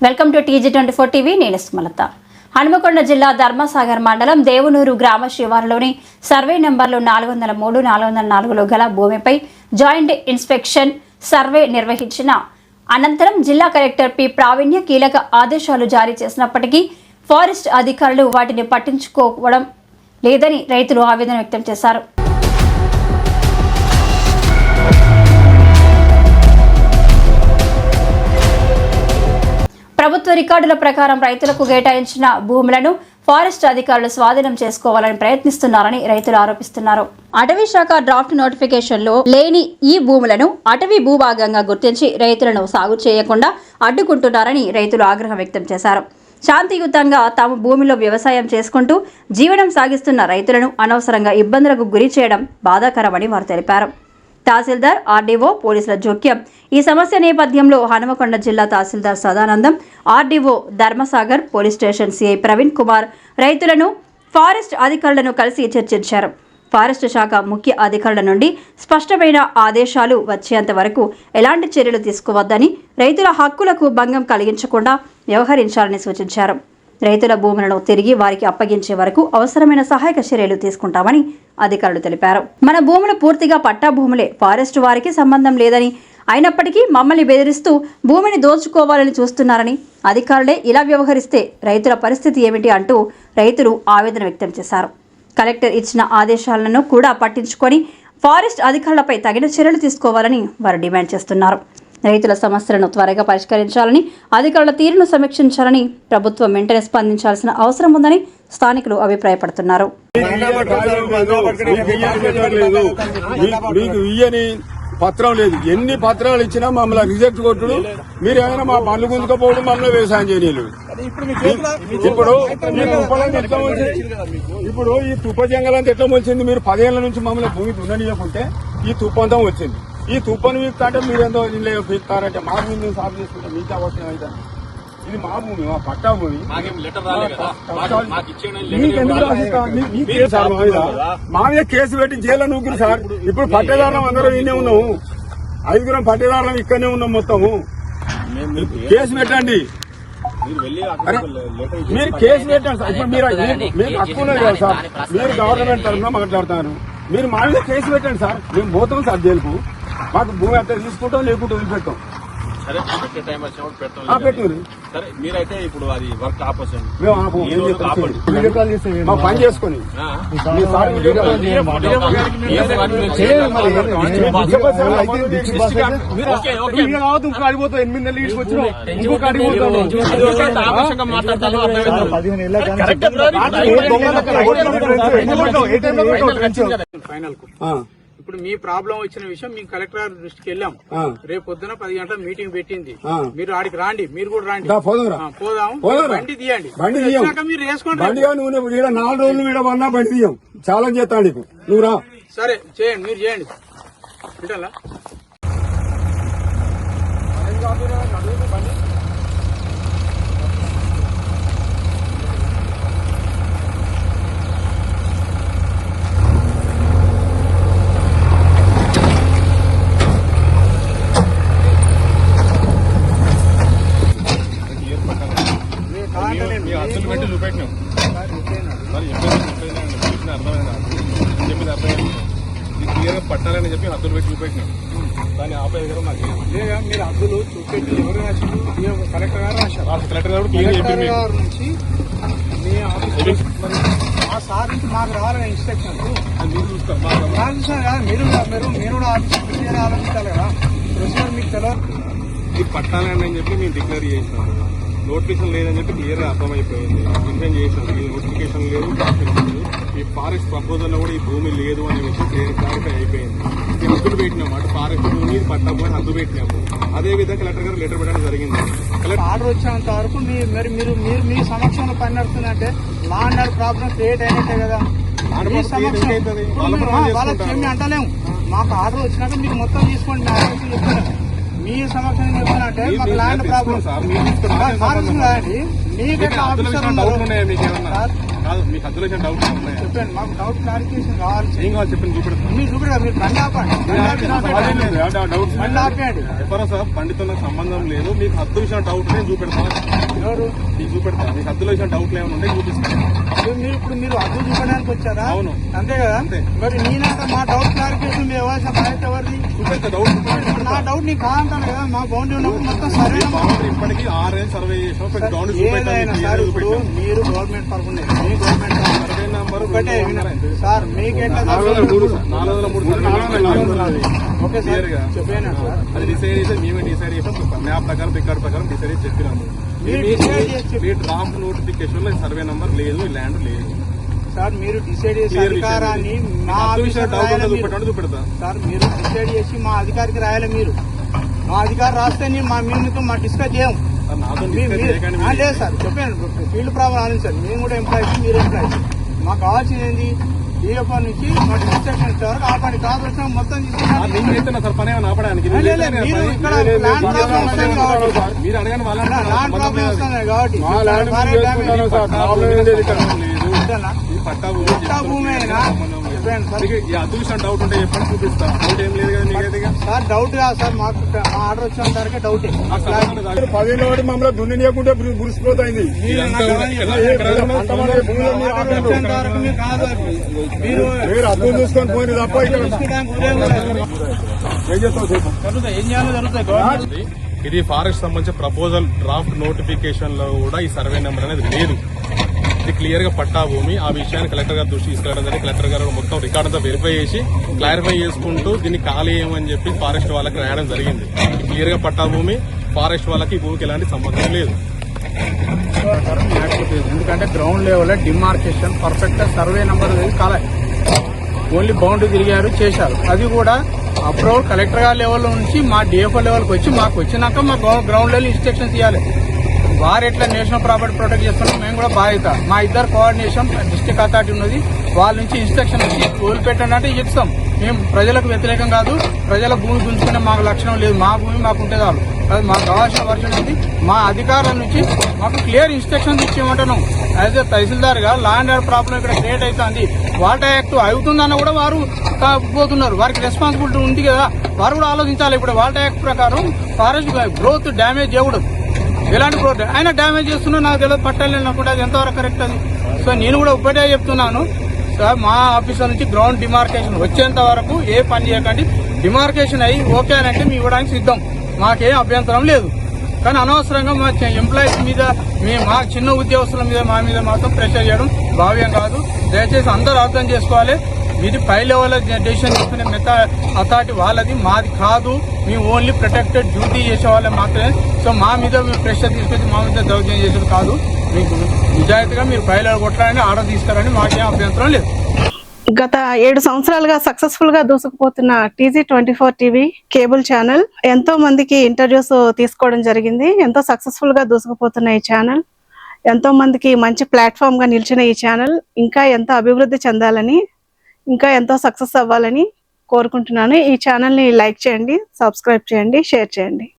Welcome to TG24 TV. నేను సుమలత. హనుమకొండ జిల్లా ధర్మసాగర్ మండలం దేవునూరు గ్రామ శివారులోని సర్వే నంబర్లు 403, 404లో గల భూమిపై జాయింట్ ఇన్స్పెక్షన్ సర్వే నిర్వహించిన అనంతరం జిల్లా కలెక్టర్ పి ప్రావీణ్య కీలక ఆదేశాలు జారీ చేసినప్పటికీ ఫారెస్ట్ అధికారులు వాటిని పట్టించుకోవడం లేదని రైతులు ఆవేదన వ్యక్తం చేశారు. ప్రభుత్వ రికార్డుల ప్రకారం రైతులకు కేటాయించిన భూములను ఫారెస్ట్ అధికారులు స్వాధీనం చేసుకోవాలని ప్రయత్నిస్తున్నారని రైతులు ఆరోపిస్తున్నారు. అటవీ శాఖ డ్రాఫ్ట్ నోటిఫికేషన్లో లేని ఈ భూములను అటవీ భూభాగంగా గుర్తించి రైతులను సాగు చేయకుండా అడ్డుకుంటున్నారని రైతులు ఆగ్రహం వ్యక్తం చేశారు. శాంతియుతంగా తాము భూమిలో వ్యవసాయం చేసుకుంటూ జీవనం సాగిస్తున్న రైతులను అనవసరంగా ఇబ్బందులకు గురి చేయడం బాధాకరమని వారు తెలిపారు. తహసీల్దార్, ఆర్డీఓ, పోలీసుల జోక్యం. ఈ సమస్య నేపథ్యంలో హనుమకొండ జిల్లా tahsildar Sadanandam, RDO Dharmasagar, police station CI Praveen Kumar రైతులను, ఫారెస్ట్ అధికారులను కలిసి చర్చించారు. ఫారెస్ట్ శాఖ ముఖ్య అధికారుల నుండి స్పష్టమైన ఆదేశాలు వచ్చేంత వరకు ఎలాంటి చర్యలు తీసుకోవద్దని, రైతుల హక్కులకు భంగం కలిగించకుండా వ్యవహరించాలని సూచించారు. రైతుల భూములను తిరిగి వారికి అప్పగించే వరకు అవసరమైన సహాయక చర్యలు తీసుకుంటామని అధికారులు తెలిపారు. మన భూములు పూర్తిగా పట్టా భూములే, ఫారెస్ట్ వారికి సంబంధం లేదని, అయినప్పటికీ మమ్మల్ని బెదిరిస్తూ భూమిని దోచుకోవాలని చూస్తున్నారని, అధికారులే ఇలా వ్యవహరిస్తే రైతుల పరిస్థితి ఏమిటి అంటూ రైతులు ఆవేదన వ్యక్తం చేశారు. కలెక్టర్ ఇచ్చిన ఆదేశాలను కూడా పట్టించుకొని ఫారెస్ట్ అధికారులపై తగిన చర్యలు తీసుకోవాలని వారు డిమాండ్ చేస్తున్నారు. రైతుల సమస్యలను త్వరగా పరిష్కరించాలని, అధికారుల తీరును సమీక్షించాలని ప్రభుత్వం వెంటనే స్పందించాల్సిన అవసరం ఉందని స్థానికులు అభిప్రాయపడుతున్నారు. పత్రం లేదు, ఎన్ని పత్రాలు ఇచ్చినా మమ్మల్ని రిజెక్ట్ కొట్టుడు, మీరు ఏమైనా మా పనులు గుంజుకపోవడం, మమ్మల్ని వ్యవసాయం చేయలేదు. ఇప్పుడు ఈ తుప్ప జంగలంతా ఎట్లా మొలిచింది? మీరు 10 ఏళ్ల నుంచి మమ్మల్ని భూమి దున్ననీయకుంటే ఈ తుప్పంతా వచ్చింది. ఈ తుప్పను వీక్తాంటే మీరేందో ఇల్లు వీక్తారంటే మా భూమి మేము సాగు చేసుకుంటాం, మీకు అవసరం అయితే ఇది మా భూమి, మా పట్టా భూమి. మా మీద కేసు పెట్టి జైల్లో నూకురు సార్. ఇప్పుడు పట్టేదారులం అందరం ఈయనే ఉన్నాము, 5గురం పట్టేదారులం ఇక్కడనే ఉన్నాం. మొత్తము కేసు పెట్టండి, మీరు కేసు పెట్టండి సార్. ఇప్పుడు మీరు హక్కు ఉన్నది కదా సార్, మీరు గవర్నమెంట్ తరఫున మాట్లాడుతున్నారు, మీరు మా మీద కేసు పెట్టండి సార్. మేము పోతాం సార్ జైలుకు, మాకు భూమి అంతా తీసుకుంటాం, లేకుంటే వదిలిపెట్టాం. మీరైతే ఇప్పుడు అది వర్క్ ఆపొచ్చు, మా పని చేసుకుని అడిగిపోతాం. 8 నెలలు తీసుకొచ్చిన ఇంకొక అడిగిపోతాం. ఇప్పుడు మీ ప్రాబ్లం వచ్చిన విషయం మీ కలెక్టర్ దృష్టికి వెళ్ళాం. రేపు పొద్దున 10 గంటల మీటింగ్ పెట్టింది, మీరు ఆడికి రాండి, మీరు కూడా రండి, పోదాం. బండి తీయండి, మీరు వేసుకోండి. 4 రోజులు వీడ వన్నా బండి తీయం, చాలా చేస్తాను నీకు, నువ్వు రా. సరే చేయండి, మీరు చేయండి. వింటాలా అసలు పెట్టి చూపెట్టినాం మరి చెప్పిన అర్థమైనా చెప్పింది అర్థమైంది. క్లియర్గా పట్టాలని చెప్పి హద్దులు పెట్టి చూపెట్టినాం, దాన్ని ఆపే దగ్గర మాకు లేదా మీరు హద్దులు చూపెట్టి ఎవరు రాశారు? కలెక్టర్ గారు రాశారు. కలెక్టర్ గారు క్లియర్ గారి నుంచి మీ ఆఫీస్ ఆ సార్ నుంచి మాకు రావాలనే ఇన్స్ట్రక్షన్ మీరు చూస్తారు కాదు. మీరు కూడా ఆఫీస్ ఆలోచించాలి కదా, ప్రొసీజర్ మీకు తెలియదు. ఇది పట్టాలని అని చెప్పి మేము డిక్లేర్ చేసినాం, నోటిఫికేషన్ లేదని చెప్పి క్లియర్ గా అర్థమైపోయింది. ఇన్ఫెన్ చేసాం, ఈ నోటిఫికేషన్ లేదు, ఈ ఫారెస్ట్ ప్రపోజల్ లో కూడా ఈ భూమి లేదు అనే విషయం క్లారిఫై అయిపోయింది. మేము హద్దులు పెట్టినాము, అటు ఫారెస్ట్ భూమి పట్టా భూమి హద్దు పెట్టినాము. అదే విధంగా కలెక్టర్ గారు లెటర్ పెట్టడం జరిగింది. ఆర్డర్ వచ్చేంత వరకు మీరు మీ సమక్షంలో పని నడుస్తుందంటే law and order problem create అయినట్టే కదా. వాళ్ళకి ఏమి అంటలేము, మాకు ఆర్డర్ వచ్చినాక మీకు మొత్తం తీసుకోండి. చెప్తాను మీ సమక్షంలో చెప్తానంటే మాకు ల్యాండ్ ప్రాబ్లం, మీకే ఆఫీసర్ ఉన్నారు. కాదు మీ హద్దులో డౌట్ ఉన్నాయి చెప్పండి, మాకు డౌట్ క్లారిఫికేషన్ కావాలి. ఏం కావాలి చెప్పండి, చూపెడతాను. మీరు చూపెడతా, మీరు బండి ఆపండి, బండి ఆపేయండి. ఎవరో సార్ బండితో నాకు సంబంధం లేదు, మీకు హద్దు విషయం డౌట్ నేను చూపెడతాను. ఎవరు మీకు చూపెడతాను, మీకు హద్దులో విషయం డౌట్లు ఏమైనా ఉంటే చూపిస్తాను. మీరు అడ్డు చూపడానికి వచ్చారా? అవును, అంతే కదా. అంతే. మరి నేనంటే మా డౌట్ క్లారిఫికేషన్ ఇవ్వాల్సిన బాధ్యత ఎవరిది? చూపెడతా డౌట్. నా డౌట్ నీకు కాదంటాను కదా. మా బౌండరీ ఉన్నప్పుడు మొత్తం సర్వే బౌండరీ ఇప్పటికీ 6 ఏళ్ళు సర్వే చేసాం. ఏదైనా సార్, ఇప్పుడు మీరు గవర్నమెంట్ తరఫున మీ గవర్నమెంట్ సర్వే నెంబర్ ఒకటే సార్, మీకు ఎట్లా ఓకే సార్ చెప్పాను సార్. అది డిసైడ్ చేసి మేమే డిసైడ్ చేసాం. మ్యాప్ ప్రకారం రికార్డ్ ప్రకారం డిసైడ్ చేసి చెప్పినాము. మీ డ్రాఫ్ట్ నోటిఫికేషన్ లో సర్వే నెంబర్ లేదు, ల్యాండ్ లేదు సార్. మీరు డిసైడ్ చేసి అధికారాన్ని మా చూపెడతా సార్. మీరు డిసైడ్ చేసి మా అధికారికి రాయాలి. మీరు మా అధికారి రాస్తే మేము మా డిస్కస్ చేయం. లేదు సార్ చెప్పాను, ఫీల్డ్ ప్రాబ్లం ఆలోచించారు. మేము కూడా ఎంప్లాయీస్, మీరు ఎంప్లాయీస్. మాకు కావాల్సింది ఏంది, డిఎఫ్ఓ నుంచి మా ఇన్స్ట్రక్షన్ ఇచ్చే వరకు ఆపండి. కాదు వచ్చిన మొత్తం సార్ పని ఆపడానికి మీరు ఇక్కడ ల్యాండ్ ప్రాబ్లం వస్తుంది కాబట్టి, మీరు అడగని వాళ్ళ ల్యాండ్ ప్రాబ్లం వస్తుంది కాబట్టి పట్టా భూమి అదృష్టం డౌట్ ఉంటే చెప్పండి, చూపిస్తా. డౌట్ ఏం లేదు కదా మీకైతే సార్. డౌట్ కాదు సార్, మాకు మా ఆర్డర్ వచ్చిన వరకే డౌటే. 10 ఏళ్ళ మమ్మల్ని దున్నియకుంటే గురిసిపోతాయింది. మీరు అర్థం చూసుకొని పోయింది తప్ప ఏం చేయాలో జరుగుతాయి. ఇది ఫారెస్ట్ సంబంధించిన ప్రపోజల్ డ్రాఫ్ట్ నోటిఫికేషన్ లో కూడా ఈ సర్వే నెంబర్ అనేది లేదు. ఇది క్లియర్ గా పట్టా భూమి. ఆ విషయాన్ని కలెక్టర్ గారు దృష్టి తీసుకెళ్లడం జరిగింది. కలెక్టర్ గారు మొత్తం రికార్డ్ అంతా వెరిఫై చేసి క్లారిఫై చేసుకుంటూ దీన్ని ఖాళీ ఏమని చెప్పి ఫారెస్ట్ వాళ్ళకి రాయడం జరిగింది. క్లియర్ గా పట్టా భూమి, ఫారెస్ట్ వాళ్ళకి ఈ భూమికి ఎలాంటి సంబంధం లేదు. ఎందుకంటే ground level demarcation perfect survey number కాలే, ఓన్లీ బౌండరీ తిరిగారు చేశారు. అది కూడా అప్రూవల్ కలెక్టర్ గారి లెవెల్ నుంచి మా డిఎఫ్ఓ లెవెల్కి వచ్చి మాకు వచ్చినాక మా గ్రౌండ్ లెవెల్ ఇన్స్ట్రక్షన్స్ ఇవ్వాలి. వారు ఎట్లా నేషనల్ ప్రాపర్టీ ప్రొటెక్ట్ చేస్తున్నాం, మేము కూడా బాధ్యత. మా ఇద్దరు కోఆర్డినేషన్ డిస్ట్రిక్ట్ అథారిటీ ఉన్నది, వాళ్ళ నుంచి ఇన్స్ట్రక్షన్ వచ్చి వదిలిపెట్టండి అంటే చెప్తాం. మేము ప్రజలకు వ్యతిరేకం కాదు, ప్రజల భూమి గుంజుకునే మాకు లక్షణం లేదు. మా భూమి మాకు ఉంటే చాలు. అది మాకు కావాల్సిన వర్షన్ ఉంది. మా అధికారుల నుంచి మాకు క్లియర్ ఇన్స్ట్రక్షన్స్ ఇచ్చేయమంటున్నాం. యాజ్ ఏ తహసీల్దార్ గా లా అండ్ ఆర్డర్ ప్రాబ్లం ఇక్కడ క్రియేట్ అవుతుంది. వాటర్ యాక్ట్ అవుతుందన్న కూడా వారు పోతున్నారు. వారికి రెస్పాన్సిబిలిటీ ఉంది కదా, వారు కూడా ఆలోచించాలి. ఇప్పుడు వాటర్ యాక్ట్ ప్రకారం ఫారెస్ట్ గ్రోత్ డ్యామేజ్ చేయకూడదు. ఎలాంటి గ్రోత్ అయినా డ్యామేజ్ చేస్తున్నా నాకు తెలియదు, పట్టాలి అనుకుంటే అది ఎంతవరకు కరెక్ట్ అది. సో నేను కూడా ఒకటే చెప్తున్నాను సార్, మా ఆఫీసర్ నుంచి గ్రౌండ్ డిమార్కేషన్ వచ్చేంత వరకు ఏ పని చేయకండి. డిమార్కేషన్ అయ్యి ఓకే అని అంటే మీ ఇవ్వడానికి సిద్ధం, మాకేం అభ్యంతరం లేదు. కానీ అనవసరంగా మా ఎంప్లాయీస్ మీద మా చిన్న ఉద్యోగస్తుల మీద మా మీద మాత్రం ప్రెషర్ చేయడం భావ్యం కాదు. దయచేసి అందరూ అర్థం చేసుకోవాలి. మీది పై లెవెల్ డెసిషన్ తీసుకునే అథారిటీ వాళ్ళది, మాది కాదు. మేము ఓన్లీ ప్రొటెక్టెడ్ డ్యూటీ చేసే వాళ్ళే మాత్రమే. సో మా మీద మీరు ప్రెషర్ తీసుకొచ్చి మా మీద దౌర్జన్యం చేసేది కాదు. మీకు నిజాయితీగా మీరు పై లెవెల్ కొట్టాలని ఆర్డర్ తీసుకురండి, మాకేం అభ్యంతరం లేదు. గత 7 సంవత్సరాలుగా సక్సెస్ఫుల్ గా దూసుకుపోతున్న TG24 టీవీ కేబుల్ ఛానల్ ఎంతో మందికి ఇంటర్వ్యూస్ తీసుకోవడం జరిగింది. ఎంతో సక్సెస్ఫుల్ గా దూసుకుపోతున్న ఈ ఛానల్, ఎంతో మందికి మంచి ప్లాట్ఫామ్ గా నిలిచిన ఈ ఛానల్ ఇంకా ఎంతో అభివృద్ధి చెందాలని, ఇంకా ఎంతో సక్సెస్ అవ్వాలని కోరుకుంటున్నాను. ఈ ఛానల్ ని లైక్ చేయండి, సబ్స్క్రైబ్ చేయండి, షేర్ చేయండి.